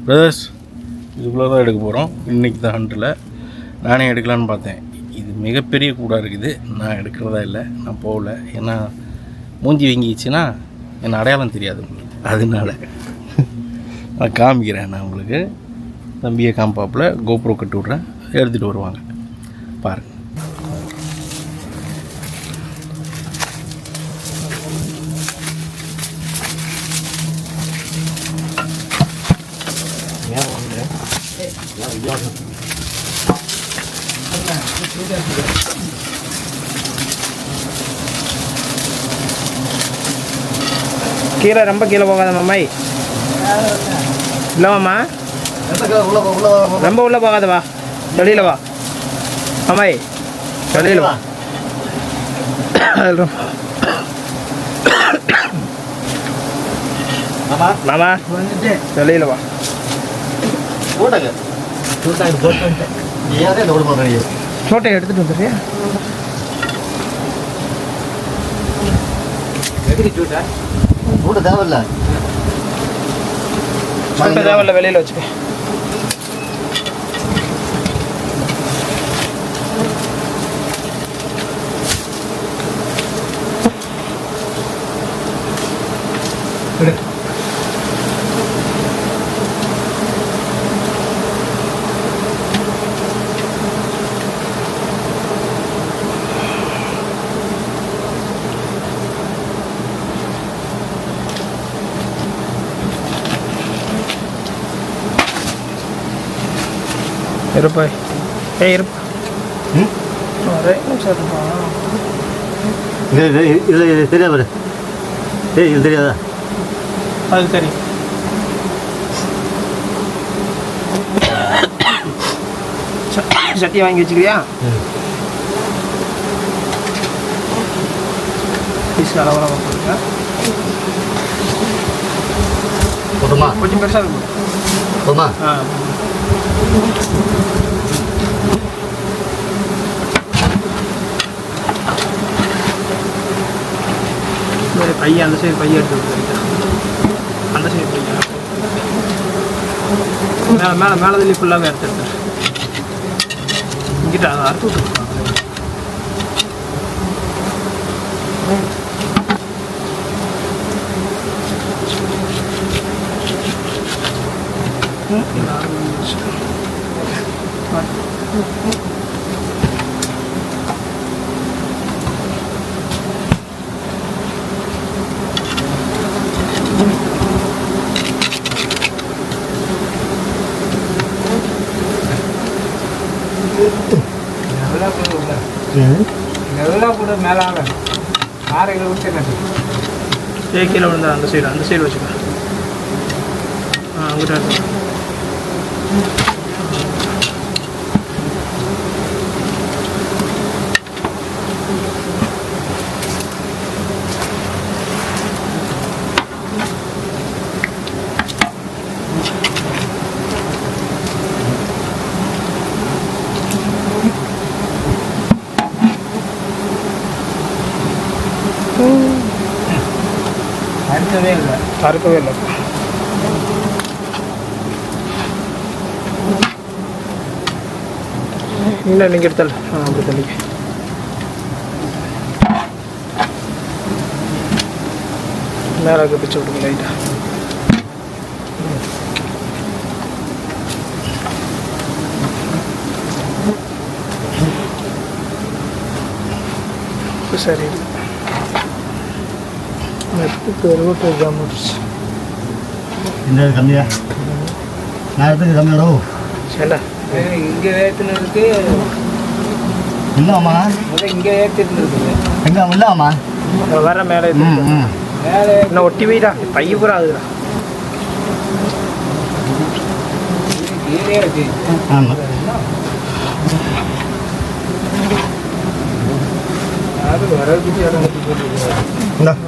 Brothers இதுக்குள்ளே தான் எடுக்க போகிறோம். இன்றைக்கி தான் ஹண்டில் நானே எடுக்கலான்னு பார்த்தேன். இது மிகப்பெரிய கூடாக இருக்குது. நான் எடுக்கிறதா இல்லை, நான் போகல. ஏன்னா மூஞ்சி வீங்கிச்சுன்னா என்ன அடையாளம் தெரியாது உங்களுக்கு. அதனால நான் காமிக்கிறேன். நான் உங்களுக்கு தம்பியை காமிப்பாப்பில் கோப்ரோ கட்டி விட்றேன், எடுத்துகிட்டு வருவாங்க பாருங்கள். கீழே ரொம்ப கீழே போகாத மாமாய். இல்லை மாமா, ரொம்ப உள்ளே போகாத, வா வெளியில் வா மாமாய், வெளியில் வா. மாமா வெளியில் வா. சோட்டை எடுத்துட்டு வந்துடுறியா? தேவையில்ல, தேவையில்ல, வெளியில் வச்சுக்க. இருப்பா, இருப்பா. இது தெரியாது, இது தெரியாதா? அது சரி. சட்டியை வாங்கி வச்சுக்கிறியா? பீஸ் அளவெல்லாம் போட்டுருக்கேன். போட்டுமா? கொஞ்சம் பெருசாக இருக்கும். போமா? ஆ, பையன் அந்த சைடு பையன் எடுத்து விட்டு, அந்த சைடு பையன் மேலே மேலே மேலதுலேயே ஃபுல்லாகவே எடுத்துருக்காரு. இங்கிட்ட அதை அறுத்து விட்டுருக்காங்க. கூட மேலாக ஆறைகளை விட்டு கீழே விழுந்தா அந்த சைடு வச்சுக்க. அங்கிட்ட அறுக்கவே இல்லை. இல்லை, நீங்கள் எடுத்தால் அப்படி தள்ளி மேலே பிச்சு விட்டுங்க லைட்டாக. சரி, மெத்துக்கு 25 கிராம் வந்துருச்சு. என்ன கம்மியா? நான் எடுத்துக்கு கம்மியாடோ. சரிடா, இங்கே ஏற்றுனதுக்கு இல்லைம்மா, இங்கே ஏற்றிருந்துருக்கு. எங்கே இல்லைம்மா, வர மேலே மேலே இன்னும் ஒட்டி வைடா, பைய பூரா ஆகுதுடா. ஆமாம், அது வரதுக்கு இடம் போட்டுருக்கேன்.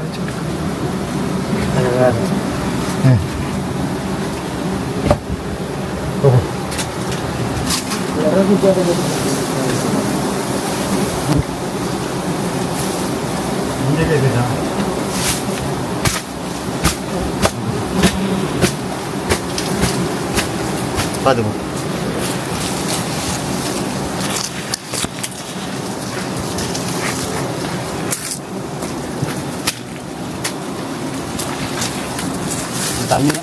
பார்த்துக்கோ. தண்ணி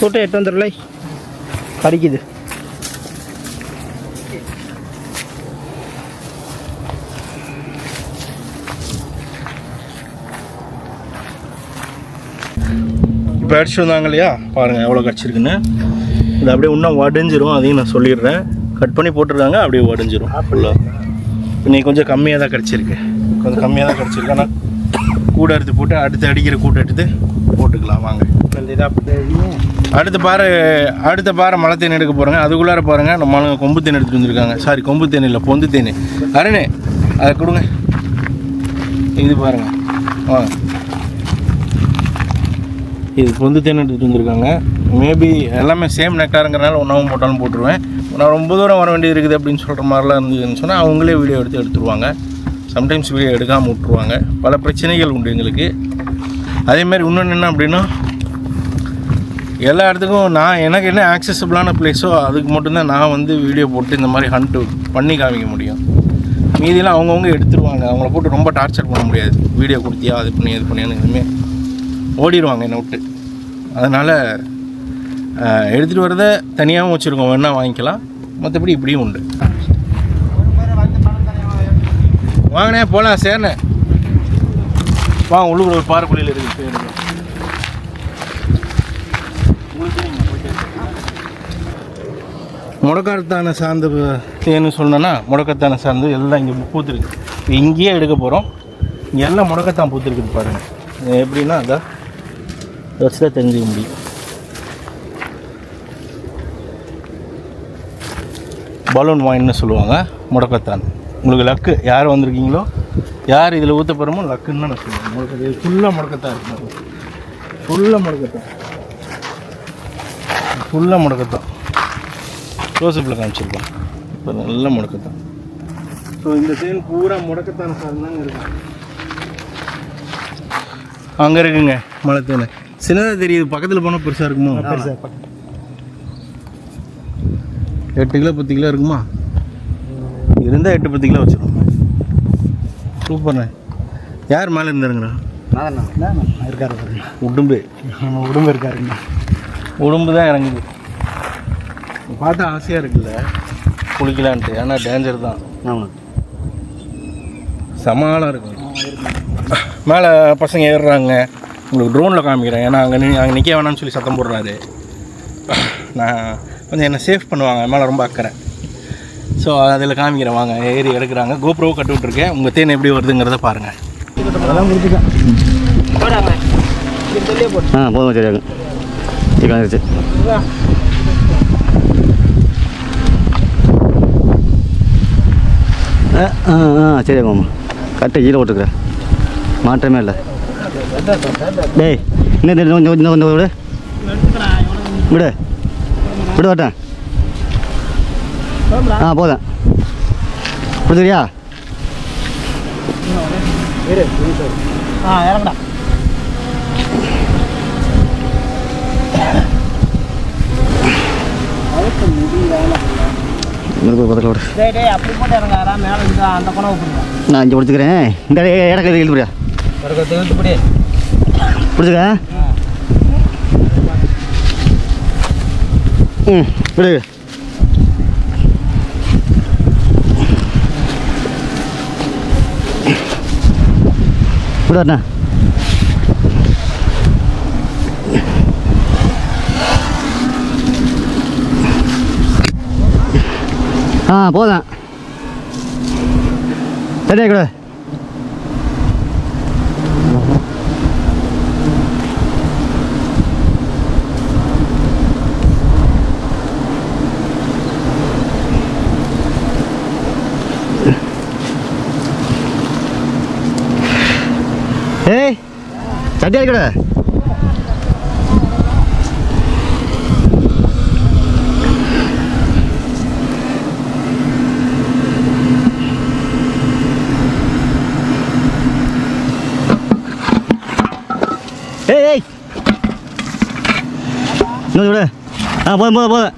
கூட்டம் 8 வந்துடலை கடிக்குது. இப்போ அடிச்சு வந்தாங்க இல்லையா, பாருங்கள் எவ்வளோ கிடச்சிருக்குன்னு. இது அப்படியே இன்னும் உடஞ்சிரும், அதையும் நான் சொல்லிடுறேன். கட் பண்ணி போட்டுருக்காங்க, அப்படியே உடஞ்சிரும் ஃபுல்லாக. இன்னைக்கு கொஞ்சம் கம்மியாக தான் கிடச்சிருக்கு, கொஞ்சம் கம்மியாக தான் கிடச்சிருக்கு. ஆனால் கூடை எடுத்து போட்டு அடுத்து அடிக்கிற கூட்டை எடுத்து போட்டுக்கலாம் வாங்க. அடுத்த பாறை மலை தேன் எடுக்க போகிறேங்க. அதுக்குள்ளார பாருங்கள் நம்ம ஆளுங்க கொம்பு தேன் எடுத்துகிட்டு வந்துருக்காங்க. சாரி, கொம்பு தேன் இல்லை, பொந்து தேன். அருணே அதை கொடுங்க. இது பாருங்கள் வாங்க, இது பொந்து தேன் எடுத்துகிட்டு வந்துருக்காங்க. மேபி எல்லாமே சேம் நெக்டாருங்கிறனால ஒன்றாவும் போட்டாலும் போட்டுருவேன். நான் ரொம்ப தூரம் வர வேண்டியது இருக்குது அப்படின்னு சொல்கிற மாதிரிலாம் இருந்ததுன்னு சொன்னால் அவங்களே வீடியோ எடுத்துருவாங்க. சம்டைம்ஸ் வீடியோ எடுக்காமல் விட்ருவாங்க. பல பிரச்சனைகள் உண்டு எங்களுக்கு. அதேமாதிரி இன்னொன்று என்ன அப்படின்னா, எல்லா இடத்துக்கும் எனக்கு என்ன ஆக்சசபிளான பிளேஸோ அதுக்கு மட்டும்தான் நான் வந்து வீடியோ போட்டு இந்த மாதிரி ஹண்ட்டு பண்ணி காமிக்க முடியும். மீதியெல்லாம் அவங்கவுங்க எடுத்துருவாங்க. அவங்கள போட்டு ரொம்ப டார்ச்சர் பண்ண முடியாது. வீடியோ கொடுத்தியா அது பண்ணியான்னு எதுவுமே ஓடிடுவாங்க என்னை விட்டு. அதனால் எடுத்துகிட்டு வரத தனியாகவும் வச்சுருக்கோம், வேணால் வாங்கிக்கலாம். மற்றபடி இப்படியும் உண்டு. வாங்கினே போகலாம், சேர்ண்ணே வாங்க. உள்ளுக்குள்ள ஒரு பாறைக்குழியில் இருக்குது. முடக்கத்தானை சார்ந்த தேன்னு சொன்னோன்னா, முடக்கத்தானை சார்ந்து எல்லாம் இங்கே பூத்துருக்கு. இப்போ இங்கேயே எடுக்க போகிறோம். இங்கே எல்லாம் முடக்கத்தான் பூத்துருக்குது பாருங்கள். எப்படின்னா அதான் வச்சு தான் தெரிஞ்சுக்க முடியும். பலூன் வாயின்னு சொல்லுவாங்க முடக்கத்தான். உங்களுக்கு லக்கு, யார் வந்திருக்கீங்களோ யார் இதில் ஊற்ற போகிறோமோ லக்குன்னு தான் நான் சொல்லுவேன். முடக்கத்தை ஃபுல்லாக முடக்கத்தான் இருக்கும். ஃபுல்லாக முடக்கத்தான் க்ளோஸ்அப்பில் காமிச்சிருக்கோம். இப்போ நல்ல முடக்கத்தான். ஸோ இந்த தேன் பூரா முடக்கத்தான் சார்ந்தாங்க இருக்கும். அங்கே இருக்குங்க மலை தேன். சின்னதாக தெரியுது, பக்கத்தில் போனால் பெருசாக இருக்குமோ? 8 கிலோ 10 கிலோ இருக்குமா? இருந்தால் 8-10 கிலோ வச்சிடும். சூப்பர்ண்ணே. யார் மேலே இருந்தாருங்கண்ணா? இருக்காரு உடும்பு. உடம்பு இருக்காருங்க. உடம்பு தான் இறங்குது. பார்த்தா ஆசையாக இருக்குல்ல குளிக்கலான்ட்டு, ஆனால் டேஞ்சர் தான். ஆமாம், சமாளாக இருக்கும். மேலே பசங்க ஏறுறாங்க. உங்களுக்கு ட்ரோனில் காமிக்கிறேன். ஏன்னா அங்கே நிற்க வேணாம்னு சொல்லி சத்தம் போடுறாரு. நான் கொஞ்சம் என்னை சேஃப் பண்ணுவாங்க, மேலே ரொம்ப அக்கறை. ஸோ அதில் காமிக்கிறேன் வாங்க. ஏறி எடுக்கிறாங்க. கோப்ரோவை கட்டு விட்ருக்கேன். உங்கள் தேன் எப்படி வருதுங்கிறத பாருங்கள். அதெல்லாம் முடிச்சுக்கேன். போதும், சரியாகும். வந்துருச்சு. சரியாகும்மா. கட்டை கீழே போட்டுக்கிறேன், மாற்றமே இல்லை. டேய் இன்னும் விடு விடு விடு வரட்டேன். போதும் கொடுத்துறியா? இறங்கடா. அப்படி போட்டு இறங்காரா மேலே அந்த பணம் விட்டுருங்க. நான் இங்கே பிடிச்சிக்கிறேன். இந்த இடத்துல இழுத்துடியா இழுத்துப்படி பிடிச்சிக்க. விடு. விடுண்ணா. போதும். சரியா கூட. ஏய் சட்டியா கூட. இன்னும் விட. போதும் போதும் போதும்.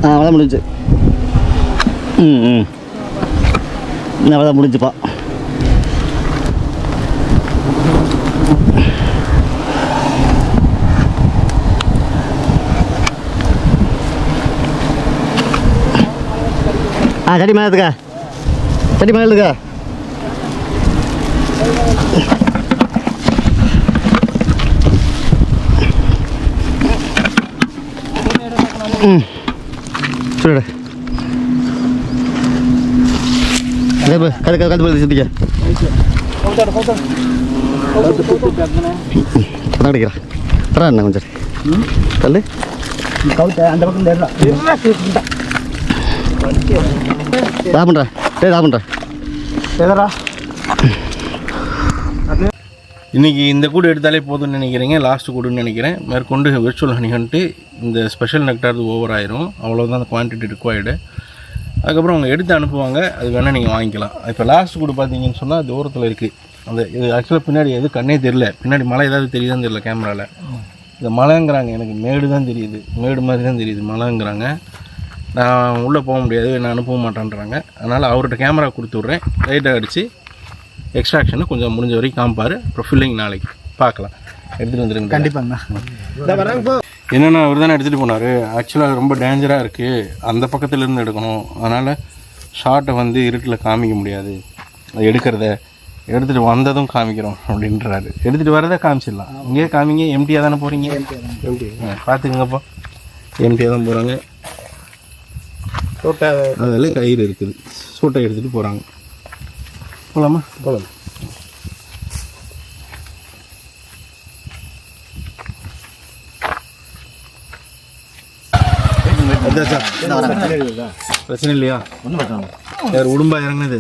அவ்வளோதான் முடிஞ்சு. அவ்வளோதான் முடிஞ்சுப்பா. சட்டி மேலே இருக்கா, சட்டி மேலே இருக்கா. சொல்லுடா. கது போய் சுத்திக்க அடிக்கிறேன். தரா என்ன கொஞ்சம் கல் அந்த பக்கம் தாபண்றா. தாபண்றா எதரா. இன்றைக்கி இந்த கூடு எடுத்தாலே போதும்னு நினைக்கிறீங்க. லாஸ்ட்டு கூடுன்னு நினைக்கிறேன். மேற்கொண்டு விர்ச்சுவல் ஹனி ஹண்ட்டு இந்த ஸ்பெஷல் நெக்டார் ஓவர் ஆயிரும். அவ்வளோதான் அந்த குவான்டிட்டி ரிக்வயர்டு. அதுக்கப்புறம் அவங்க எடுத்து அனுப்புவாங்க. அது வேணால் நீங்கள் வாங்கிக்கலாம். இப்போ லாஸ்ட் கூடு பார்த்தீங்கன்னு சொன்னால் அது தூரத்தில் இருக்குது. அந்த இது ஆக்சுவலாக பின்னாடி எது கண்ணே தெரியல. பின்னாடி மலை ஏதாவது தெரியுதான்னு தெரியல கேமராவில். இந்த மலைங்கிறாங்க, எனக்கு மேடு தான் தெரியுது. மேடு மாதிரி தான் தெரியுது, மலைங்கிறாங்க. நான் உள்ளே போக முடியாது, நான் அனுப்ப மாட்டேன்றாங்க. அதனால் அவர்கிட்ட கேமரா கொடுத்து விட்றேன். லைட்டாக அடித்து எக்ஸ்ட்ராக்ஷனை கொஞ்சம் முடிஞ்ச வரைக்கும் காமிப்பார். அப்புறம் ஃபில்லிங் நாளைக்கு பார்க்கலாம். எடுத்துகிட்டு வந்துருங்க. கண்டிப்பாங்க. என்னென்னா அவர் தானே எடுத்துகிட்டு போனார். ஆக்சுவலாக ரொம்ப டேஞ்சராக இருக்குது, அந்த பக்கத்துலேருந்து எடுக்கணும். அதனால் ஷார்ட்டை வந்து இருட்டில் காமிக்க முடியாது, அது எடுத்துகிட்டு வந்ததும் காமிக்கிறோம் அப்படின்றாரு. எடுத்துகிட்டு வரதை காமிச்சிடலாம். இங்கேயே காமிங்க. எம்டியாக தானே போகிறீங்க, பார்த்துக்குங்கப்பா. எம்டியாக தான் போகிறாங்க. அதில் கயிறு இருக்குது, சூட்டை எடுத்துகிட்டு போகிறாங்க. போகலாமா? போகலாம். பிரச்சனை இல்லையா? யார் உடும்பா இறங்குனது?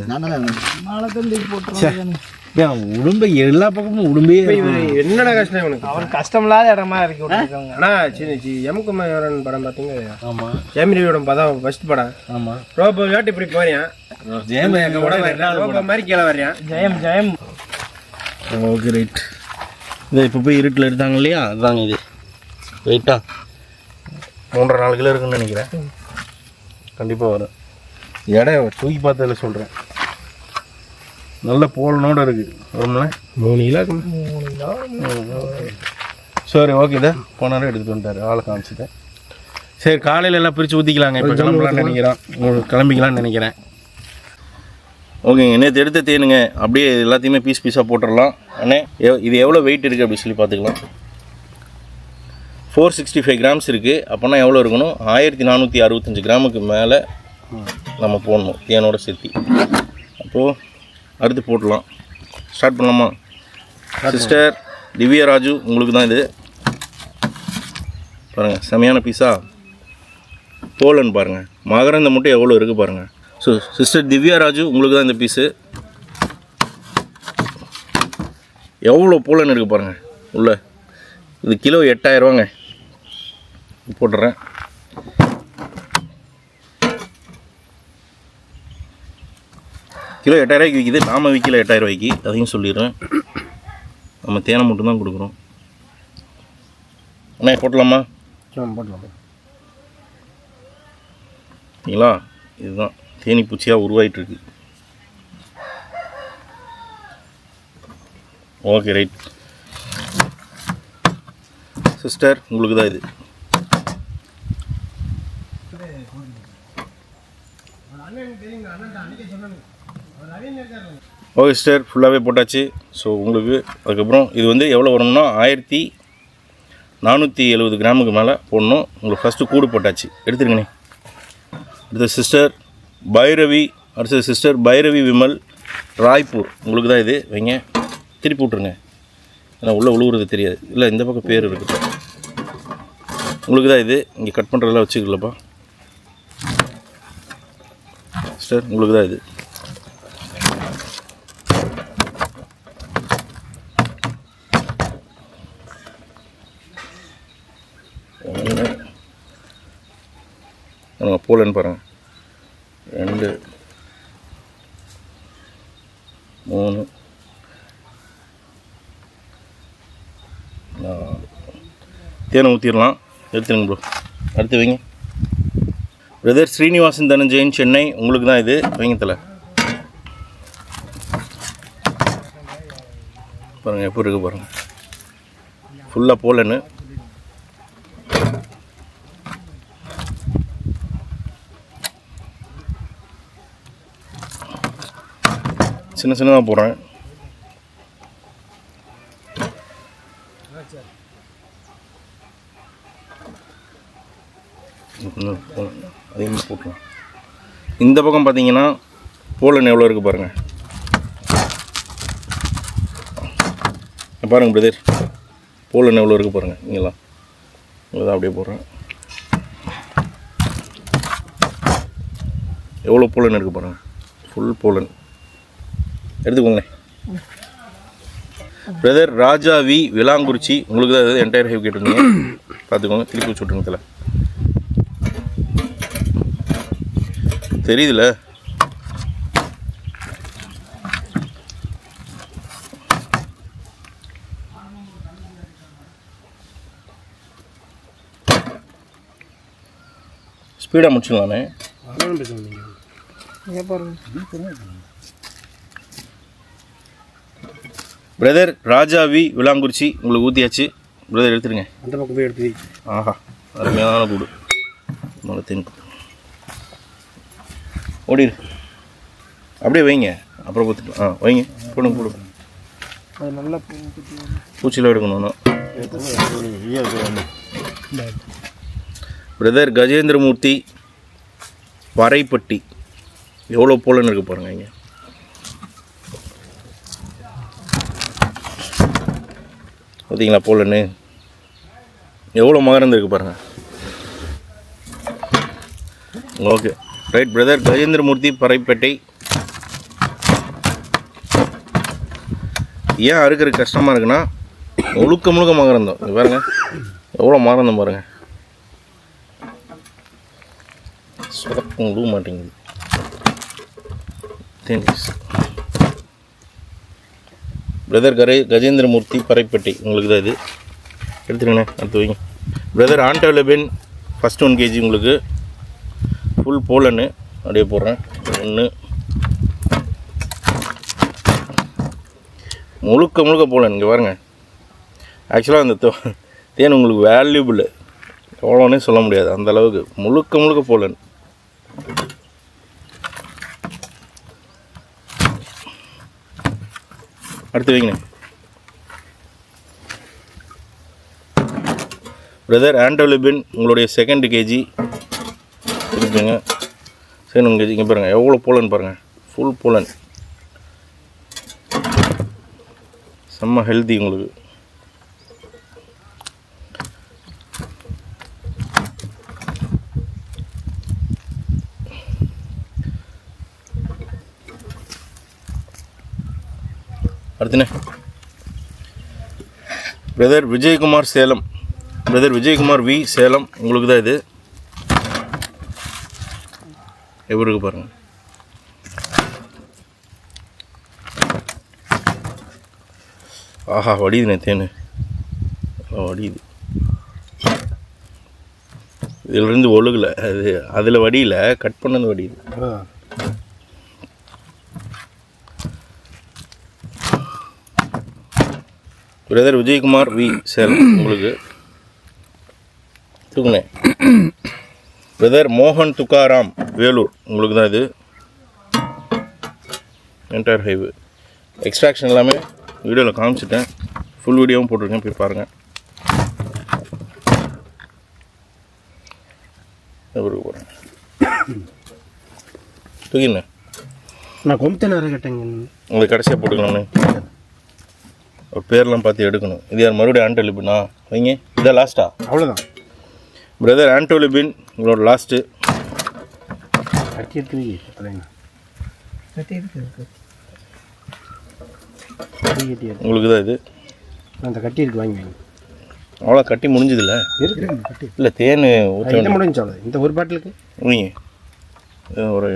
உடும்பை எல்லா பக்கமும் உடும்பே. என்னடா கஷ்டம் இவனுக்கு? அவன் கஷ்டமில்லாத இடமா இருக்கு. ஆனால் எம்குமாரன் படம் பார்த்தீங்க? ஆமாம். ஜெயமிரியோட படம் ஃபர்ஸ்ட் படம். ஆமாம். ரோபோ விளையாட்டு இப்படி போறியான், ஜெயம் ரோபோ மாதிரி கீழே வர்றியான். ஜெயம். Okay right. இதை இப்போ போய் இருட்டில் எடுத்தாங்க இல்லையா, அதுதாங்க இது. ரைட்டா 3.5 கிலோ இருக்குன்னு நினைக்கிறேன். கண்டிப்பாக வரும். இடம் தூக்கி பார்த்ததில் சொல்கிறேன். நல்ல போலனோடு இருக்குது. வரும்ல 3 கிலோ. சரி ஓகே. இதை போனாலும் எடுத்துகிட்டு வந்துட்டார். ஆளை காமிச்சிட்டேன். சரி, காலையில் எல்லாம் பிரித்து ஊற்றிக்கலாங்க. இப்போ கிளம்பலான்னு நினைக்கிறேன். ஓகேங்க. நேற்று எடுத்த தேனுங்க அப்படியே எல்லாத்தையுமே பீஸாக போட்டுடலாம். அண்ணே இது எவ்வளோ வெயிட் இருக்குது அப்படி சொல்லி பார்த்துக்கலாம். 465 கிராம்ஸ் இருக்குது. அப்போனா எவ்வளோ இருக்கணும்? 1465 கிராமுக்கு மேலே நம்ம போடணும் தேனோட சேர்த்தி. அப்போது அடுத்து போடலாம். ஸ்டார்ட் பண்ணலாமா? சிஸ்டர் திவ்யா ராஜு, உங்களுக்கு தான் இது. பாருங்கள், செமையான பீஸா. போலன் பாருங்கள், மகரந்த மட்டும் எவ்வளோ இருக்குது பாருங்கள். ஸோ சிஸ்டர் திவ்யா ராஜு, உங்களுக்கு தான் இந்த பீஸு. எவ்வளோ போலன்னு இருக்குது பாருங்கள் உள்ள. இது கிலோ 8000ரூவாங்க. போட்டுறேன். கிலோ 8000ரூவாய்க்கு விற்கிது. நாம் விற்கல 8000ரூவாய்க்கு, அதையும் சொல்லிடுறேன். நம்ம தேனை மட்டும்தான் கொடுக்குறோம். அண்ணா போட்டலாமா? போட்டலாம். சரிங்களா? இதுதான் தேனி பூச்சியாக உருவாயிட்ருக்கு. Okay right. சிஸ்டர் உங்களுக்கு தான் இது. ஓகே சிஸ்டர், ஃபுல்லாகவே போட்டாச்சு. ஸோ உங்களுக்கு அதுக்கப்புறம் இது வந்து எவ்வளோ வரணும்னா 1470 கிராமுக்கு மேலே போடணும். உங்களுக்கு ஃபஸ்ட்டு கூடு போட்டாச்சு. எடுத்துருங்கண்ணே. அடுத்த சிஸ்டர் பைரவி. அடுத்த சிஸ்டர் பைரவி விமல் ராய்ப்பூர். உங்களுக்கு தான் இது. வைங்க, திருப்பி விட்ருங்க. ஏன்னா உள்ளே உழுவுறது தெரியாது. இல்லை, இந்த பக்கம் பேர் இருக்குது. உங்களுக்கு தான் இது. இங்கே கட் பண்ணுறதெல்லாம் வச்சுக்கலப்பா சிஸ்டர். உங்களுக்கு தான் இது. போலன்னு பாருங்கள். 2 3 4 தேனை ஊற்றிடலாம். எடுத்துருங்க ப்ரோ. அடுத்து வைங்க. பிரதர் ஸ்ரீனிவாசன் தனஞ்சயன் சென்னை. உங்களுக்கு தான் இது. வைங்கத்தில் பாருங்கள் எப்போ இருக்குது பாருங்கள். ஃபுல்லாக போலன்னு. சின்ன சின்னதாக போடுறேன். அதிகமாக போட்டுருவோம். இந்த பக்கம் பார்த்தீங்கன்னா போலன் எவ்வளோ இருக்குது பாருங்கள். பாருங்கள் பிரதர், போலன் எவ்வளோ இருக்குது பாருங்கள். இங்கெல்லாம் இதான் அப்படியே போடுறேன். எவ்வளோ போலன் இருக்குது பாருங்கள். ஃபுல் போலன் எடுத்துக்கோங்களேன். Brother Raja V Vilankurichi. உங்களுக்கு தான் அது என்டையர் ஹைவ் கேட்டிருந்தீங்க. பார்த்துக்கோங்க. திருப்பி வச்சு விட்ருங்க. தலை தெரியுதுல. ஸ்பீடாக முடிச்சிடலானே. பிரதர் ராஜாவி விலாங்குறிச்சி. உங்களுக்கு ஊற்றியாச்சு. பிரதர் எடுத்துருங்க. அந்த பக்கம் போய் எடுத்து. ஆஹா, அருமையான கூடு. மழை தேன் ஓடிடு. அப்படியே வைங்க, அப்புறம் பார்த்துக்கலாம். வைங்க, போடுங்க போடுங்க. அது நல்லா பூச்சியில் எடுக்கணும். பிரதர் கஜேந்திரமூர்த்தி வரைப்பட்டி. எவ்வளோ போலன்னு இருக்குது பாருங்கள். இங்கே பார்த்தீங்களா போலன்னு எவ்வளோ மகரந்து இருக்குது பாருங்கள். Okay right. பிரதர் கஜேந்திரமூர்த்தி பறைப்பேட்டை. ஏன் அறுக்கிற கஷ்டமாக இருக்குன்னா முழுக்க முழுக்க மகரந்தம். இது பாருங்கள் எவ்வளோ மகரந்தம் பாருங்கள். சொதப்பம் விட மாட்டேங்குது. Thanks brother Gajendramoorthy Paraipettai. உங்களுக்கு தான் இது. எடுத்துருங்கண்ணே. அடுத்து வைங்க. பிரதர் ஆண்டோலபின் ஃபஸ்ட் 1 kg உங்களுக்கு ஃபுல் போலன்னு அப்படியே போடுறேன். 1 முழுக்க முழுக்க போலன். இங்கே பாருங்க. ஆக்சுவலாக அந்த தேன் உங்களுக்கு வேல்யூபிள் எவ்வளோன்னே சொல்ல முடியாது. அந்த அளவுக்கு முழுக்க முழுக்க போலன். அடுத்து வைங்கண்ணே. பிரதர் ஆண்டோலிபின் உங்களுடைய 2 kg இருக்குங்க. 2 kg. இங்கே பாருங்கள் எவ்வளோ போலன் பாருங்கள். Full pollen. செம்ம ஹெல்தி உங்களுக்கு. அடுத்துண்ணே brother Vijayakumar Salem, brother Vijayakumar V Salem, உங்களுக்கு தான் இது. எவருக்கு பாருங்கள். ஆஹா வடியுதுண்ணே தேன், வடியுது. இதிலிருந்து ஒழுகலை, அது அதில் வடியில் கட் பண்ணது வடியுது. பிரதர் விஜயகுமார் வி சேலம், உங்களுக்கு தூக்குனே. பிரதர் மோகன் துக்காராம் வேலூர், உங்களுக்கு தான் இது. என்டையர் ஹைவே எக்ஸ்ட்ராக்ஷன் எல்லாமே வீடியோவில் காமிச்சிட்டேன், ஃபுல் வீடியோவும் போட்டிருக்கேன், போய் பாருங்கள். ஊருக்கு போகிறேன் தூக்கிண்ணே. நான் கொம்பு நிறைய கேட்டேங்க. உங்களுக்கு கடைசியாக போட்டுக்கலாம்ண்ணே. ஒரு பேர்லாம் பார்த்து எடுக்கணும். இது யார் மறுபடியும் ஆண்டோலிபினா வைங்க. இதான் லாஸ்ட்டா? அவ்வளோதான் பிரதர் ஆண்டோலிபின் உங்களோட லாஸ்ட்டு. கட்டி எடுத்து உங்களுக்கு தான் இது. அந்த கட்டி இருக்கு, வாங்கி வைங்க. அவ்வளோ கட்டி முடிஞ்சதில்ல கட்டி இல்லை, தேன் ஊற்ற முடிஞ்சு அவ்வளோ. இந்த ஒரு பாட்டிலுக்கு வைங்க. ஒரு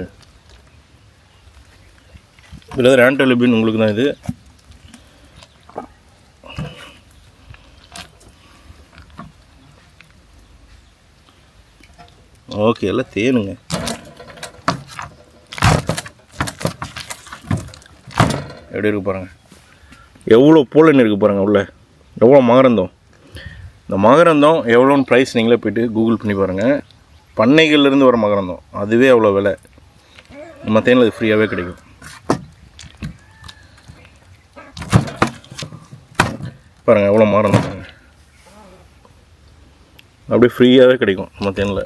பிரதர் ஆண்டோலிபின் உங்களுக்கு தான் இது. ஓகே, எல்லாம் தேனுங்க. எப்படி இருக்கு பாருங்கள், எவ்வளோ போலன்னு இருக்குது பாருங்கள் உள்ள, எவ்வளோ மகரந்தம். இந்த மகரந்தம் எவ்வளோன்னு ப்ரைஸ் நீங்களே போய்ட்டு கூகுள் பண்ணி பாருங்கள். பண்ணைகள்லேருந்து வர மகரந்தம், அதுவே அவ்வளோ விலை. நம்ம தேனில் அது ஃப்ரீயாகவே கிடைக்கும். பாருங்கள் எவ்வளோ மகரந்தம் பாருங்கள், அப்படியே ஃப்ரீயாகவே கிடைக்கும் நம்ம தேனில்.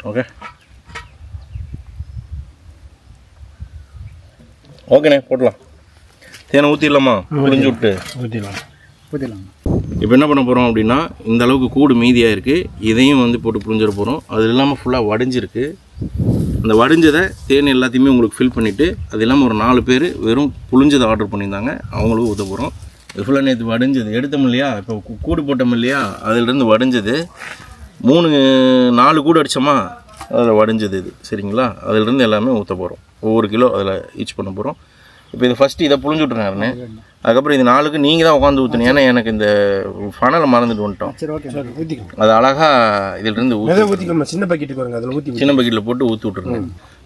ஓகே ஓகேண்ணே, போடலாம். தேனை ஊற்றிடலாமா? புரிஞ்சு விட்டு ஊற்றிடலாம். இப்போ என்ன பண்ண போகிறோம் அப்படின்னா, இந்த அளவுக்கு கூடு மீதியாக இருக்குது, இதையும் வந்து போட்டு புரிஞ்சிட போகிறோம். அது இல்லாமல் ஃபுல்லாக வடிஞ்சிருக்கு. அந்த வடிஞ்சதை தேன் எல்லாத்தையுமே உங்களுக்கு ஃபில் பண்ணிவிட்டு, அது இல்லாமல் ஒரு 4 பேர் வெறும் புளிஞ்சதை ஆர்டர் பண்ணியிருந்தாங்க, அவங்களுக்கும் ஊற்ற போகிறோம். இது ஃபுல்லாக நேற்று வடிஞ்சது எடுத்தோம் இல்லையா, இப்போ கூடு போட்டோம் இல்லையா, அதிலிருந்து வடிஞ்சது 4 கூடு அடித்தோமா, அதில் வடிஞ்சது இது. சரிங்களா? அதிலிருந்து எல்லாமே ஊற்ற போகிறோம். ஒவ்வொரு கிலோ அதில் ஈச் பண்ண போகிறோம். இப்போ இது ஃபஸ்ட்டு இதை புழிஞ்சு விட்ருனாருண்ணே. அதுக்கப்புறம் இது 4க்கு நீங்கள் தான் உட்காந்து ஊற்றணும். ஏன்னா எனக்கு இந்த ஃபனலை மறந்துட்டு வந்துட்டோம். அது அழகாக இதிலிருந்து ஊற்றிக்கணும். சின்ன பக்கெட்டுக்கு வருங்க, அதில் ஊற்றி சின்ன பக்கெட்டில் போட்டு ஊற்றி விட்ருங்க.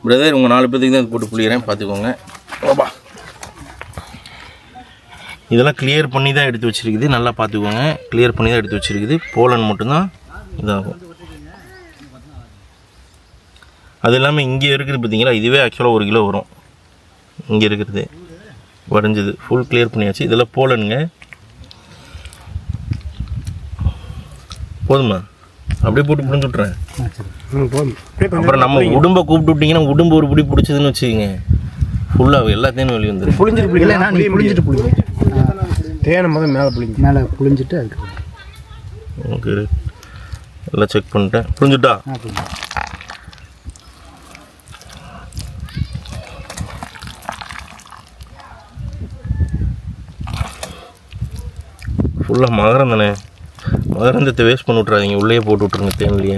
பிரதர் உங்கள் 4 பேருக்கு தான் போட்டு புளிகிறேன், பார்த்துக்கோங்க. ஓபா, இதெல்லாம் கிளியர் பண்ணி தான் எடுத்து வச்சுருக்குது, நல்லா பார்த்துக்கோங்க. கிளியர் பண்ணி தான் எடுத்து வச்சுருக்குது. போலன் மட்டும்தான் இதாகும். அது இல்லாமல் இங்கே இருக்குது பார்த்தீங்களா, இதுவே ஆக்சுவலாக 1 கிலோ வரும். இங்கே இருக்கிறது வரைஞ்சது ஃபுல் கிளியர் பண்ணியாச்சு. இதெல்லாம் போலனுங்க. போதுமா? அப்படியே போட்டு புரிஞ்சு விட்றேன். அப்புறம் நம்ம உடம்பை கூப்பிட்டு விட்டிங்கன்னா உடம்பு ஒரு பிடி பிடிச்சதுன்னு வச்சுக்கோங்க, ஃபுல்லாக எல்லாத்தையும் வெளியே வந்துடும். புளிஞ்சிட்டு தேனை முதல் மேலே புளிஞ்சிட்டு அதுக்கு ஓகே எல்லாம் செக் பண்ணிட்டேன். புரிஞ்சுட்டா? ஃபுல்லாக மகரந்தானே, மகரந்தத்தை வேஸ்ட் பண்ணி விட்றாதீங்க, உள்ளே போட்டு விட்ருங்க தேன்லையே.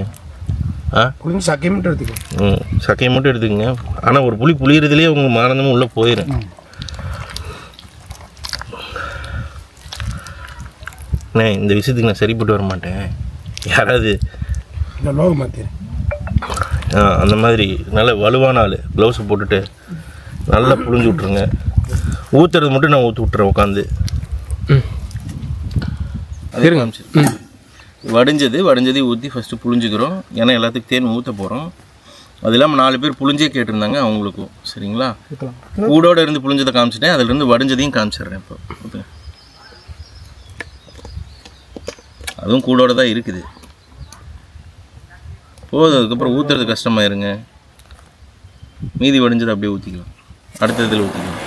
புளிஞ்சு சக்கையை மட்டும் எடுத்துக்கோ. சக்கையை மட்டும் எடுத்துக்கங்க. ஆனால் ஒரு புளி புளியறதுலேயே உங்கள் மகரந்தமும் உள்ளே போயிடும். அண்ணே இந்த விஷயத்துக்கு நான் சரிப்பட்டு வர மாட்டேன். யாராவது அந்த மாதிரி நல்ல வலுவான ஆள் க்ளவுஸை போட்டுட்டு நல்லா புழிஞ்சு விட்ருங்க. ஊற்றுறது மட்டும் நான் ஊற்றி விட்றேன் உட்காந்து. வடிஞ்சதையும் ஊற்றி ஃபஸ்ட்டு புழிஞ்சிக்கிறோம். ஏன்னா எல்லாத்துக்கும் தேன் ஊற்ற போகிறோம். அது இல்லாமல் 4 பேர் புழிஞ்சே கேட்டிருந்தாங்க அவங்களுக்கும். சரிங்களா? கூடோடு இருந்து புழிஞ்சதை காமிச்சிட்டேன், அதிலிருந்து வடிஞ்சதையும் காமிச்சிட்றேன். இப்போ ஊற்றுங்க. அதுவும் கூடோடு தான் இருக்குது. போதும், அதுக்கப்புறம் ஊற்றுறது கஷ்டமாயிருங்க. மீதி வடிஞ்சதை அப்படியே ஊற்றிக்கலாம், அடுத்த இதில் ஊற்றிக்கலாம்.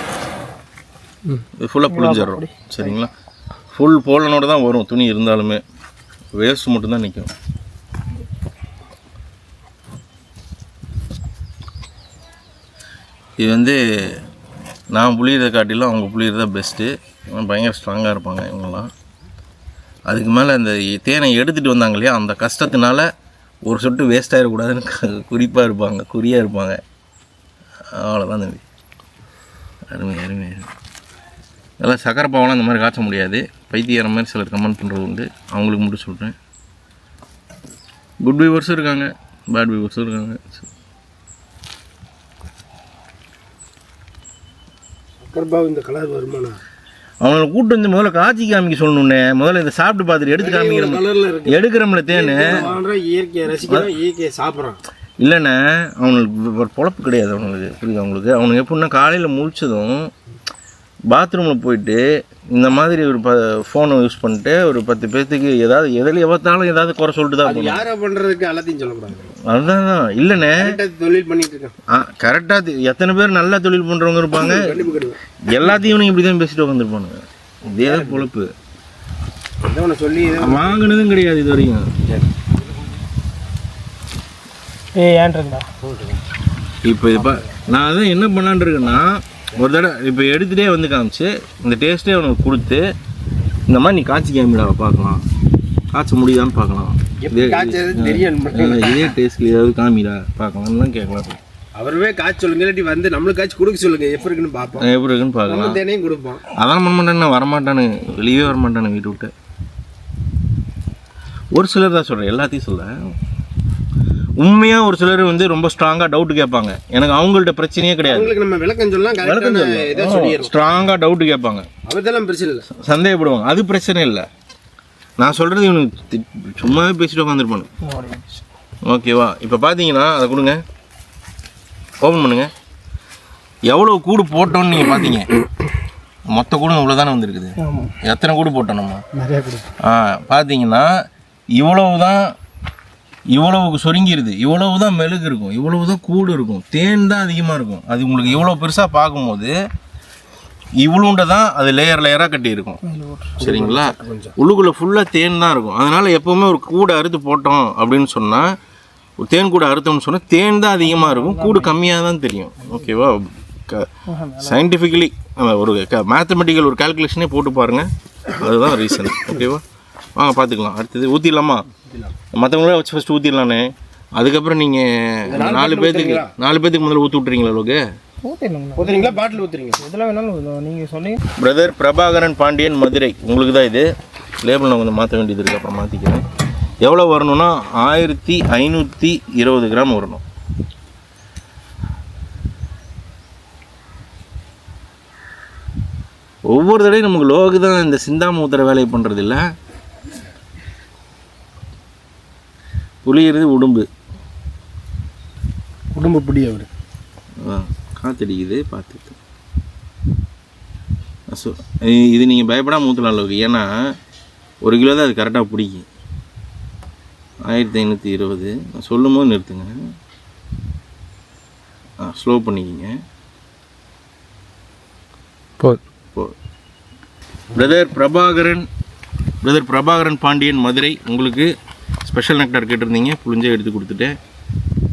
இது ஃபுல்லாக புழிஞ்சிட்றோம். சரிங்களா? ஃபுல் போலனோடு தான் வரும் துணி, இருந்தாலுமே வேஸ்ட் மட்டும்தான் நிற்கும். இது வந்து நான் புளியறதை காட்டிலும் அவங்க புளியறது பெஸ்ட்டு. பயங்கர ஸ்ட்ராங்காக இருப்பாங்க இவங்கெல்லாம். அதுக்கு மேலே அந்த தேனை எடுத்துகிட்டு வந்தாங்க இல்லையா, அந்த கஷ்டத்தினால ஒரு சொட்டு வேஸ்ட் ஆகிடக்கூடாதுன்னு குறிப்பாக இருப்பாங்க, குறியாக இருப்பாங்க. அவ்வளோதான் தம்பி. அருமை அருமை. அதெல்லாம் சக்கரை பாவெல்லாம் இந்த மாதிரி காய்ச்ச முடியாது. பைத்தியார மாதிரி சிலர் கமெண்ட் பண்ணுறது உண்டு, அவங்களுக்கு மட்டும் சொல்கிறேன். குட் வியூவர்ஸும் இருக்காங்க, பேட் வியூவர்ஸும் இருக்காங்க. இந்த கலர் வருமானா அவங்கள கூப்பிட்டு வந்து முதல்ல காய்ச்சி காமிக்க சொல்லணுன்னே. முதல்ல இதை சாப்பிட்டு பார்த்துட்டு எடுத்து காமிக்கிறோம். எடுக்கிறோம்ல தேன் இயற்கையை ரசிக்கிறோம், இயற்கையை சாப்பிட்றோம். இல்லைண்ணே, அவங்களுக்கு ஒரு பொழப்பு கிடையாது அவங்களுக்கு. புரியுது அவங்களுக்கு? அவனுக்கு எப்படின்னா காலையில் முழிச்சதும் பாத்ரூமில் போயிட்டு இந்த மாதிரி ஒரு ஃபோனை யூஸ் பண்ணிட்டு ஒரு 10 பேர்த்துக்கு ஏதாவது எதில் எவத்தாலும் ஏதாவது குறை சொல்லிட்டு தான் போகணும். யாரை பண்ணுறதுக்கு எல்லாத்தையும் சொல்லக்கூடாது. அதுதான் இல்லைண்ணே, தொழில் பண்ணிட்டு இருக்கேன். கரெக்டாக எத்தனை பேர் நல்லா தொழில் பண்ணுறவங்க இருப்பாங்க, எல்லாத்தையும் இப்படி தான் பேசிட்டு உட்காந்துருப்பானுங்க. இதே பொழப்பு சொல்லி வாங்கினதும் கிடையாது இது வரைக்கும். ஏன்டா இப்போ இது நான் அதான் என்ன பண்ணலான் இருக்கேன்னா, ஒரு தடவை இப்போ எடுத்துகிட்டே வந்து காமிச்சு இந்த டேஸ்ட்டே அவனுக்கு கொடுத்து இந்த மாதிரி நீ காய்ச்சி காமிடா பார்க்கலாம், காய்ச்ச முடியுதான்னு பார்க்கலாம், இதே டேஸ்ட்ல ஏதாவது காமிடா பார்க்கலாம்லாம் கேட்கலாம். அவருவே காய்ச்சி சொல்லுங்க, இல்லாட்டி வந்து நம்மளுக்கு காய்ச்சி கொடுக்க சொல்லுங்க, எப்படி இருக்குன்னு பார்ப்போம். எப்படி இருக்குன்னு பார்க்கலாம். தேனையும் கொடுப்போம். அதான் பண்ண மாட்டானு, வரமாட்டானு, வெளியே வரமாட்டானு வீட்டு விட்டு. ஒரு சிலர் தான் சொல்கிறேன், எல்லாத்தையும் சொல்ல. உண்மையாக ஒரு சிலர் வந்து ரொம்ப ஸ்ட்ராங்காக டவுட் கேட்பாங்க. எனக்கு அவங்கள்ட்ட பிரச்சனையே கிடையாது. நம்ம விளக்கம் சொல்லலாம், ஸ்ட்ராங்காக டவுட்டு கேட்பாங்க, அதெல்லாம் பிரச்சனை இல்லை, சந்தேகப்படுவாங்க. அது பிரச்சனை இல்லை. நான் சொல்கிறது இவனுக்கு சும்மாவே பேசிட்டு உட்காந்துருப்பானு. ஓகேவா? இப்போ பார்த்தீங்கன்னா அதை கொடுங்க, ஓப்பன் பண்ணுங்கள். எவ்வளோ கூடு போட்டோன்னு நீங்கள் பார்த்தீங்க. மொத்த கூடும் இவ்வளோ தானே வந்துருக்குது. எத்தனை கூடு போட்டோம் நம்ம? நிறைய கூடு. பார்த்தீங்கன்னா இவ்வளவுக்கு சொருங்கிடுது, இவ்வளவு தான் மெழுகு இருக்கும், இவ்வளவு தான் கூடு இருக்கும், தேன் தான் அதிகமாக இருக்கும். அது உங்களுக்கு இவ்வளோ பெருசாக பார்க்கும்போது இவ்வளோண்ட தான் அது லேயராக கட்டி இருக்கும். சரிங்களா? உள்ளுக்குள்ளே ஃபுல்லாக தேன் தான் இருக்கும். அதனால் எப்போவுமே ஒரு கூடை அறுத்து போட்டோம் அப்படின்னு சொன்னால், ஒரு தேன் கூடை அறுத்தோம்னு சொன்னால் தேன் தான் அதிகமாக இருக்கும், கூடு கம்மியாக தான் தெரியும். ஓகேவா? சயின்டிஃபிக்கலி ஒரு மேத்தமெட்டிக்கல் ஒரு கால்குலேஷனே போட்டு பாருங்கள், அதுதான் ரீசன். ஓகேவா? வாங்க பார்த்துக்கலாம். அடுத்தது ஊற்றிடலாமா? மற்றவங்களே வச்சு ஃபஸ்ட்டு ஊற்றிடலானே, அதுக்கப்புறம் நீங்கள் 4 பேர்த்துக்கு முதல்ல ஊற்றி விட்றீங்களா? அளவுக்கு ஊற்றுறீங்களா? பாட்டில் ஊற்றுறீங்க? இதெல்லாம் வேணாலும் நீங்கள் சொன்னீங்க. பிரதர் பிரபாகரன் பாண்டியன், மதுரை. உங்களுக்கு தான் இது. லேபிள் நான் கொஞ்சம் மாற்ற வேண்டியது இருக்குது, அப்புறம் மாற்றிக்கிறேன். எவ்வளோ வரணும்னா 1520 கிராம் வரணும். ஒவ்வொரு தடையும் நமக்கு லோகு தான் இந்த சிந்தாம ஊத்துற வேலையை பண்ணுறது இல்லை. புளியிறது உடும்பு பிடி. அவர் காத்தடிக்குது பார்த்துட்டு. இது நீங்கள் பயப்படாமல் ஊற்றலாம் அளவுக்கு, ஏன்னா 1 கிலோ தான் அது கரெக்டாக பிடிக்கும். 1520 நான் சொல்லும் போது நிறுத்துங்க, ஸ்லோ பண்ணிக்கிங்க. பிரதர் பிரபாகரன் பாண்டியன், மதுரை. உங்களுக்கு ஸ்பெஷல் நெக்டார் கேட்டிருந்தீங்க, புளிஞ்சே எடுத்து கொடுத்துட்டேன்.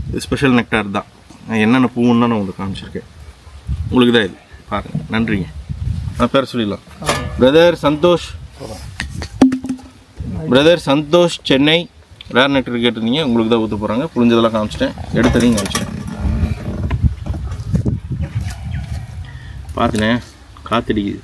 இது ஸ்பெஷல் நெக்டார் தான். நான் என்னென்ன பூவுன்னு நான் உங்களுக்கு காமிச்சிருக்கேன். உங்களுக்கு தான் இது பாருங்கள். நன்றிங்க. பேர் சொல்லிடலாம். Brother Santhosh Chennai. Rare nectar கேட்டிருந்தீங்க, உங்களுக்கு தான் ஊற்ற போகிறாங்க. புளிஞ்சதெல்லாம் காமிச்சிட்டேன், எடுத்ததையும் காமிச்சிட்டேன். பார்த்துனேன், காத்தடிக்குது.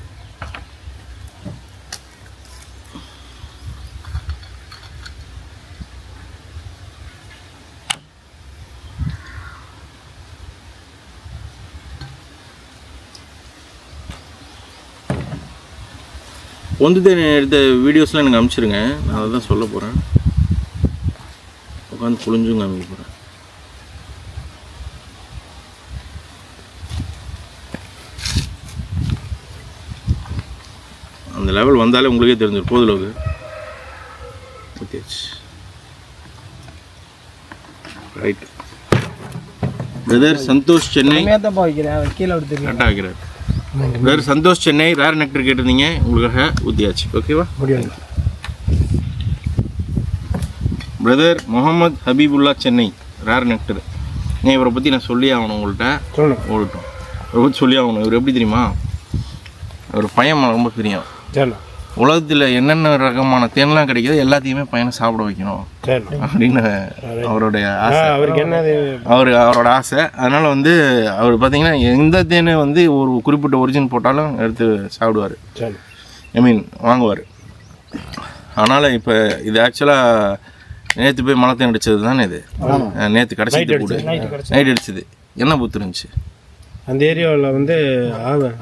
பொந்து எடுத்த வீடியோஸ்லாம் எனக்கு அனுப்பிச்சிருங்க, நான் அதை தான் சொல்ல போகிறேன். உட்காந்து புளிஞ்சும் காமிக்க போகிறேன். அந்த லெவல் வந்தாலே உங்களுக்கே தெரிஞ்சிடும். போதுலோகு ஊற்றியாச்சு. ரைட். பிரதர் சந்தோஷ் சென்னை கரெக்டாக வைக்கிறார். Brother Santhosh Chennai, rare nectar கேட்டிருந்தீங்க, உங்களுக்காக ஊற்றியாச்சு. ஓகேவா? Brother Mohammed Habibullah Chennai, rare nectar. இவரை பற்றி நான் சொல்லி ஆகணும் உங்கள்கிட்ட. ஓடட்டும். ரொம்ப சொல்லி ஆகணும். இவர் எப்படி தெரியுமா, ஒரு பையன் ரொம்ப பிரியம். சரிண்ணா. உலகத்தில் என்னென்ன ரகமான தேன்லாம் கிடைக்குதோ எல்லாத்தையுமே பையனை சாப்பிட வைக்கணும் அப்படின்னு அவருடைய ஆசை. அவருக்கு என்னது அவரோட ஆசை. அதனால் வந்து அவர் பார்த்தீங்கன்னா எந்த தேனை வந்து ஒரு குறிப்பிட்ட ஒரிஜின் போட்டாலும் எடுத்து சாப்பிடுவார், ஐ மீன் வாங்குவார். அதனால் இப்போ இது ஆக்சுவலாக நேற்று போய் மழை தேன் அடித்தது தானே இது. நேற்று கிடச்சிது கூட, நைட் அடிச்சது. என்ன பூத்து இருந்துச்சு அந்த ஏரியாவில் வந்து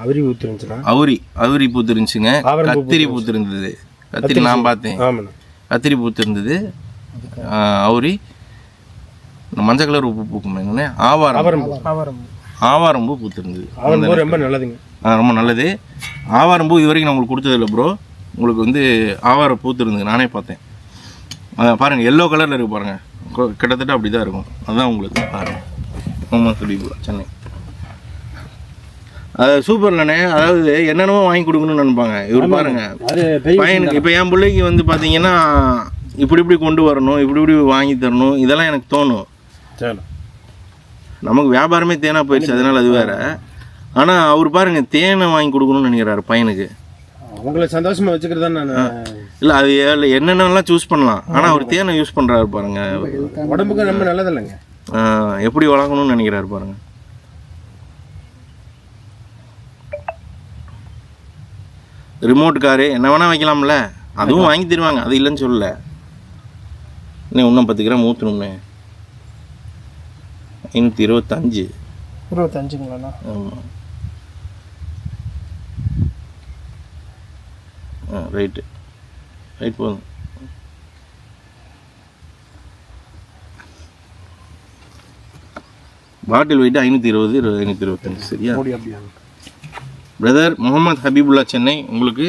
அவரி பூத்து இருந்துச்சுன்னா? அவரி பூத்து இருந்துச்சுங்க. கத்திரி பூத்து இருந்தது. கத்திரி நான் பார்த்தேன், கத்திரி பூத்து இருந்தது. அவரி மஞ்சள் கலர் உப்பு பூக்கும். ஆவாரம்பூ பூத்து இருந்தது. ரொம்ப நல்லதுங்க. ரொம்ப நல்லது. ஆவாரம்பூ இது வரைக்கும் நான் உங்களுக்கு கொடுத்ததில்ல ப்ரோ. உங்களுக்கு வந்து ஆவாரம் பூத்து இருந்தது, நானே பார்த்தேன். பாருங்கள், எல்லோ கலரில் இருக்குது பாருங்கள். கிட்டத்தட்ட அப்படி தான் இருக்கும். அதுதான் உங்களுக்கு பாருங்கள். முகமது ஹபீபுல்லா, சென்னை. அது சூப்பர் இல்லைண்ணே. அதாவது என்னென்னமோ வாங்கி கொடுக்கணும்னு நினைப்பாங்க. இவர் பாருங்க, பையனுக்கு இப்போ என் பிள்ளைக்கு வந்து பார்த்தீங்கன்னா இப்படி கொண்டு வரணும், இப்படி வாங்கி தரணும், இதெல்லாம் எனக்கு தோணும். நமக்கு வியாபாரமே தேனாக போயிடுச்சு, அதனால அது வேற. ஆனால் அவர் பாருங்க, தேனை வாங்கி கொடுக்கணும்னு நினைக்கிறாரு பையனுக்கு. அவங்களை சந்தோஷமா வச்சுக்கிறது தான். இல்லை, அது என்னென்னலாம் சூஸ் பண்ணலாம். ஆனால் அவர் தேனை யூஸ் பண்ணுறாரு பாருங்க. உடம்புக்கு ரொம்ப நல்லது இல்லைங்க. எப்படி வளர்க்கணும்னு நினைக்கிறாரு பாருங்க. ரிமோட் காரு என்ன வேணால் வைக்கலாம்ல, அதுவும் வாங்கி தருவாங்க, அது இல்லைன்னு சொல்லலை. இன்னும் 10 கிராம் ஊற்றணும்ண்ணே. 525. ஆமாம். ரைட்டு போதும். பாட்டில் வெயிட்டு 520, 525. சரியா பிரதர்? முகமது ஹபீபுல்லா, சென்னை. உங்களுக்கு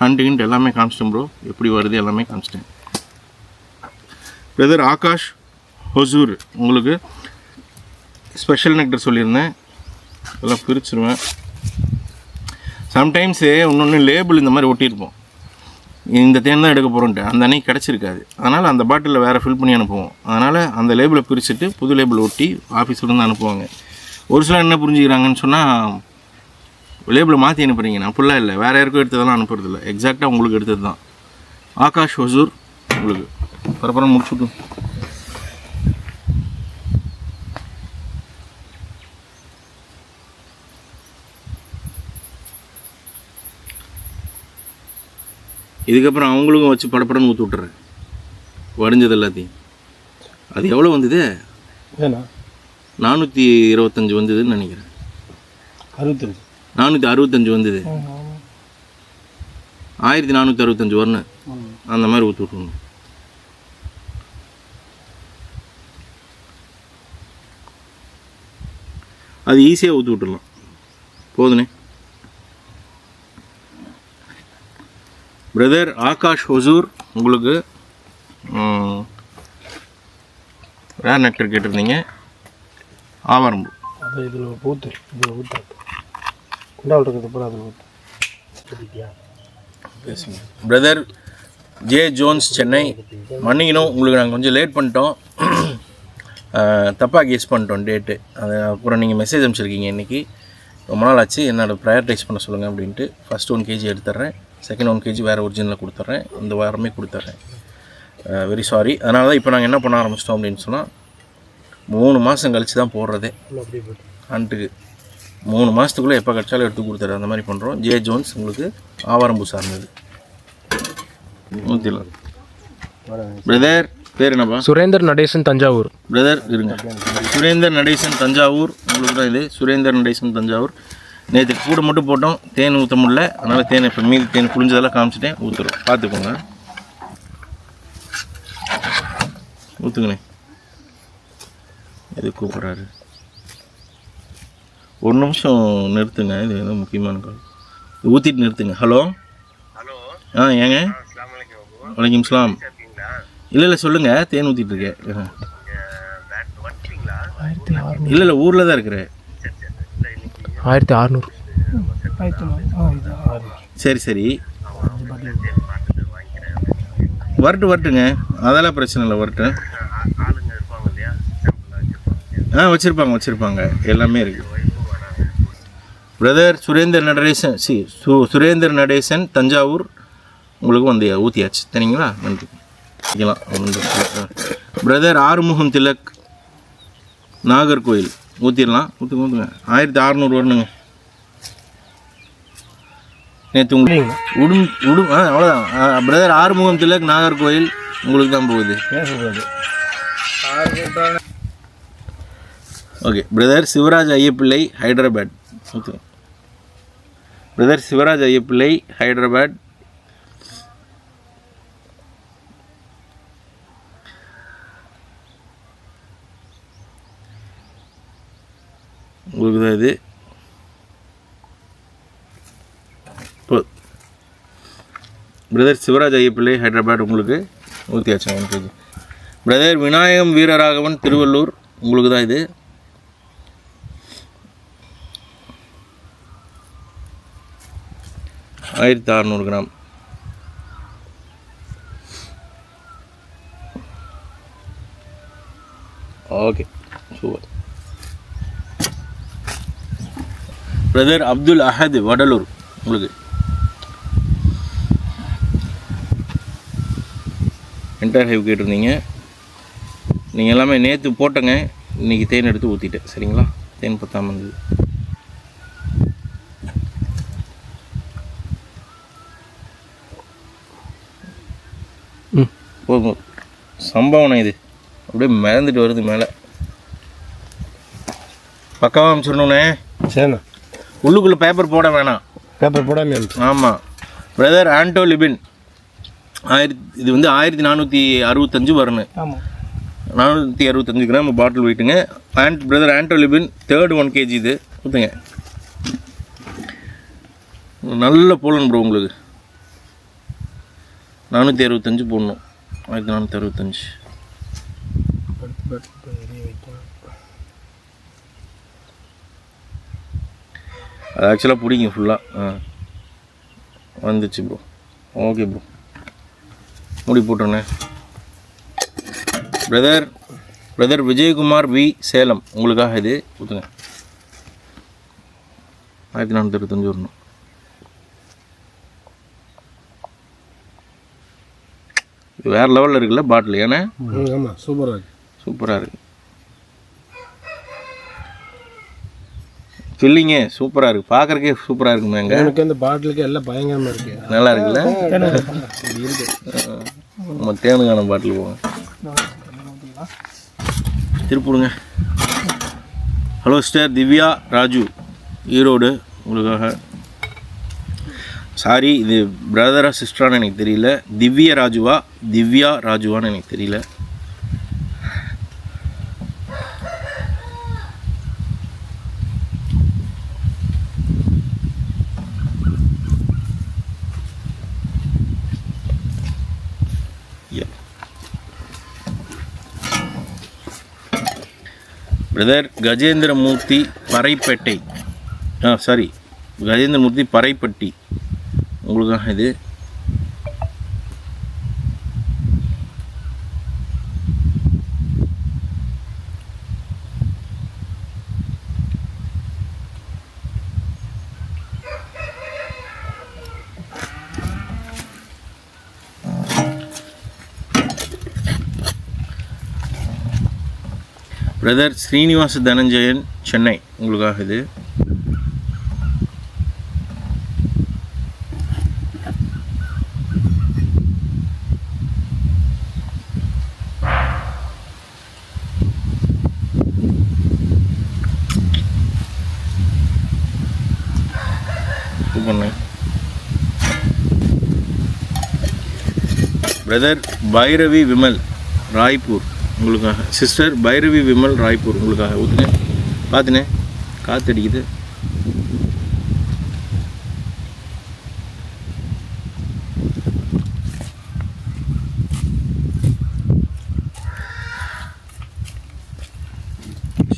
ஹண்ட்கிண்ட் எல்லாமே காமிச்சிட்டேன் ப்ரோ, எப்படி வருது எல்லாமே காமிச்சிட்டேன். பிரதர் ஆகாஷ் ஹொசூர், உங்களுக்கு ஸ்பெஷல் நெக்டர் சொல்லியிருந்தேன், எல்லாம் பிரிச்சுருவேன். சம்டைம்ஸு இன்னொன்று லேபிள் இந்த மாதிரி ஒட்டியிருப்போம், இந்த தேன் தான் எடுக்க போகிறோன்ட்டு. அந்த அன்னைக்கு கிடச்சிருக்காது. அதனால் அந்த பாட்டிலில் வேறு ஃபில் பண்ணி அனுப்புவோம். அதனால் அந்த லேபிளை பிரிச்சுட்டு புது லேபிள் ஒட்டி ஆஃபீஸ்லேருந்து அனுப்புவாங்க. ஒரு சிலர் என்ன புரிஞ்சுக்கிறாங்கன்னு சொன்னால், லேபிளை மாற்றி அனுப்புகிறீங்க. நான் ஃபுல்லாக இல்லை, வேறு யாருக்கும் எடுத்ததெல்லாம் அனுப்புறதில்ல, எக்ஸாக்டாக உங்களுக்கு எடுத்தது தான். ஆகாஷ் ஹொசூர், உங்களுக்கு பரப்பரம் முடிச்சுட்டும். இதுக்கப்புறம் அவங்களுக்கும் வச்சு படப்படன்னு ஊற்றி விட்டுறேன், வடிஞ்சது எல்லாத்தையும். அது எவ்வளோ வந்தது? 425 வந்ததுன்னு நினைக்கிறேன். 465 வந்தது. 1465 வரணும். அந்த மாதிரி ஊற்றி விட்டுருணும். அது ஈஸியாக ஊற்றி விட்டுடலாம், போதுனே. பிரதர் ஆகாஷ் ஹொசூர், உங்களுக்கு ரேர் நெக்டர் கேட்டிருந்தீங்க. ஆவாரம்பூ அது இதில் பூத்து, இதில் ஊற்று குண்டாவில் பூரா அதில் ஊற்று. Brother J Jones, Chennai. மன்னிக்கணும், உங்களுக்கு நாங்கள் கொஞ்சம் லேட் பண்ணிட்டோம், தப்பாக கெஸ் பண்ணிட்டோம் டேட்டு. அது அப்புறம் நீங்கள் மெசேஜ் அனுப்பிச்சிருக்கீங்க இன்றைக்கி. ரொம்ப நாள் ஆச்சு, என்னோட ப்ரையாரிட்டைஸ் பண்ண சொல்லுங்கள் அப்படின்ட்டு. ஃபஸ்ட்டு 1 kg எடுத்துட்றேன், செகண்ட் 1 kg வேறு ஒரிஜினலில் கொடுத்துட்றேன், இந்த வாரமே கொடுத்துட்றேன். Very sorry. அதனால தான் இப்போ நாங்கள் என்ன பண்ண ஆரம்பிச்சிட்டோம் அப்படின்னு சொன்னால், 3 மாதம் கழித்து தான் போடுறதே ஹண்ட்டுக்கு. 3 மாதத்துக்குள்ளே எப்போ கிடச்சாலும் எடுத்து கொடுத்துட்றேன், அந்த மாதிரி பண்ணுறோம். ஜே ஜோன்ஸ், உங்களுக்கு ஆவாரம்பூ சார்ந்தது. 100. பிரதர் பேர் என்னப்பா? சுரேந்தர் நடேசன், தஞ்சாவூர். பிரதர் இருங்க, சுரேந்தர் நடேசன், தஞ்சாவூர். உங்களுக்கு தான் இது, சுரேந்தர் நடேசன், தஞ்சாவூர். நேற்று கூட மட்டும் போட்டோம், தேன் ஊற்ற முடியல. அதனால் தேன் இப்போ மீதி தேன் புளிஞ்சதெல்லாம் காமிச்சிட்டேன், ஊற்றுறோம், பார்த்துக்கோங்க. ஊற்றுங்கண்ணே. எது கூப்பிட்றாரு? 1 நிமிஷம் நிறுத்துங்க, இது ஏதோ முக்கியமான கால். ஊற்றிட்டு நிறுத்துங்க. ஹலோ. ஏங்க? வலைக்கம் சலாம். இல்லை சொல்லுங்கள், தேன் ஊற்றிட்டு இருக்கேன். இல்லை ஊரில் தான் இருக்கிறேன். 1600. சரி வரட்டுங்க, அதெல்லாம் பிரச்சனை இல்லை, வரட்டும். வச்சுருப்பாங்க, எல்லாமே இருக்குது. பிரதர் சுரேந்தர் நடேசன் தஞ்சாவூர் உங்களுக்கு வந்து ஊற்றியாச்சு சரிங்களா? நன்றி. பிரதர் ஆறுமுகம் திலக் நாகர்கோயில் ஊற்றிடலாம். ஊற்றுங்க 1600 வரணுங்க. நேற்று உங்களுக்கு அவ்வளோதான். பிரதர் ஆறுமுகம் திலக் நாகர்கோயில் உங்களுக்கு தான் போகுது. Okay. Brother Sivaraj Ayyapillai Hyderabad. Brother Sivaraj Ayyapillai Hyderabad. உங்களுக்கு தான் இது. பிரதர் சிவராஜ் ஐயப்பிள்ளை ஹைதராபாத் உங்களுக்கு 108 1 kg. பிரதர் விநாயகம் வீரராகவன் திருவள்ளூர் உங்களுக்கு தான் இது. ஆயிரத்தி 600 gram. Okay super. Brother Abdul Ahad Vadalur உங்களுக்கு என்டையர் ஹைவ் கேட்டிருந்தீங்க. நீங்கள் எல்லாமே நேற்று போட்டங்க, இன்றைக்கி தேன் எடுத்து ஊற்றிட்டேன் சரிங்களா? தேன் பத்தாமல் இருந்தது. போதும் சம்பவம் இது அப்படியே மிதந்துட்டு வருது மேலே. பக்காவாக அமைச்சிடணுண்ணே. சரிண்ணா. உள்ளுக்குள்ளே பேப்பர் போட வேணாம். பேப்பர் போடாமல். ஆமாம். பிரதர் ஆண்டோ லிபின் இது வந்து 1465 வரணும். 465 கிராம் பாட்டில் வெயிட்டுங்க. பிரதர் ஆண்டோ லிபின் 3rd 1 kg இது ஊற்றுங்க. நல்ல போடணும் ப்ரோ. உங்களுக்கு 465 போடணும். 1465. அது ஆக்சுவலாக பிடிக்கும் ஃபுல்லாக. வந்துச்சு ப்ரோ. ஓகே ப்ரோ, முடி போட்டுருண்ணே. பிரதர் விஜயகுமார் வி சேலம் உங்களுக்காக இது ஊற்றுங்க. 1465 வரணும். இது வேறு லெவலில் இருக்குல்ல பாட்டில். ஏன்னா ஆமாம் சூப்பராக இருக்குது. சூப்பராக இருக்குது. ஃபில்லிங்க சூப்பராக இருக்குது. பார்க்குறக்கே சூப்பராக இருக்குமே. எங்கே எனக்கு இந்த பாட்டிலுக்கு எல்லாம் பயங்கரமாக இருக்குது. நல்லா இருக்குல்ல? நம்ம தேனுக்கான பாட்டில் போங்க. திருப்பிடுங்க. ஹலோ ஸ்டார் திவ்யா ராஜு ஈரோடு உங்களுக்காக. சாரி, இது பிரதரா சிஸ்டரான்னு எனக்கு தெரியல. திவ்யா ராஜுவான்னு எனக்கு தெரியல. பிரதர் கஜேந்திரமூர்த்தி பறைப்பேட்டை. கஜேந்திரமூர்த்தி பறைப்பட்டி உங்களுக்காக இது. பிரதர் ஸ்ரீனிவாச தனஞ்சயன் சென்னை உங்களுக்காக இது. பிரதர் பைரவி விமல் ராய்ப்பூர் உங்களுக்காக. சிஸ்டர் பைரவி விமல் ராய்ப்பூர் உங்களுக்காக ஊற்றுங்க. பார்த்துனே காற்றடிக்குது.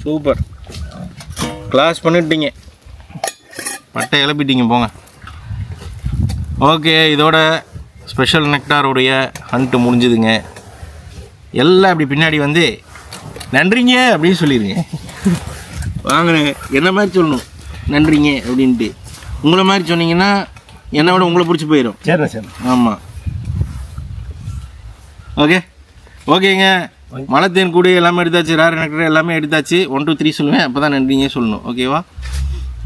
சூப்பர், கிளாஸ் பண்ணிட்டீங்க, பட்டை இழப்பிட்டீங்க போங்க. ஓகே, இதோட ஸ்பெஷல் நெக்டாருடைய ஹண்ட்டு முடிஞ்சுதுங்க. எல்லாம் அப்படி பின்னாடி வந்து நன்றிங்க அப்படின்னு சொல்லிடுங்க. வாங்கினேன் என்ன மாதிரி சொல்லணும். நன்றிங்க அப்படின்ட்டு. உங்களை மாதிரி சொன்னீங்கன்னா என்னை விட உங்களை பிடிச்சி போயிடும். சரிண்ணா சரிண்ணா. ஆமாம். ஓகேங்க. மலைத்தேன் கூடு எல்லாமே எடுத்தாச்சு, ரேர் நெக்டர் எல்லாமே எடுத்தாச்சு. 1 2 3 சொல்லுவேன், அப்போ தான் நன்றிங்க சொல்லணும். ஓகேவா?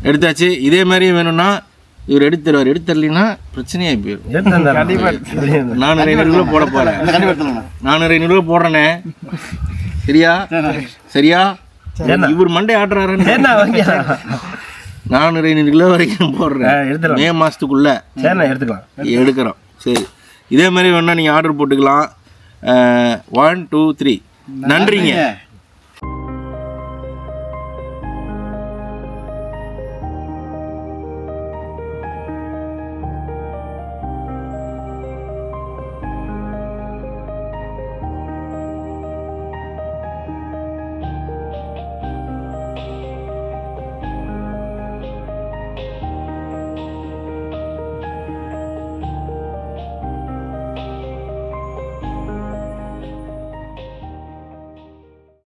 எடுத்தாச்சு. இதே மாதிரி வேணும்னா இவர் எடுத்து தருவார். எடுத்து தரலைன்னா பிரச்சனையாகி போயிடும். 400-500 போட போகிறேன். 400-500 போடுறேனே. சரியா? இவர் மண்டே ஆட்டுறாருன்னு 400-500 வரைக்கும் போடுறேன். மே மாதத்துக்குள்ள எடுக்கிறோம். சரி, இதே மாதிரி வேணா நீங்கள் ஆர்டர் போட்டுக்கலாம். 1 2 3 நன்றிங்க.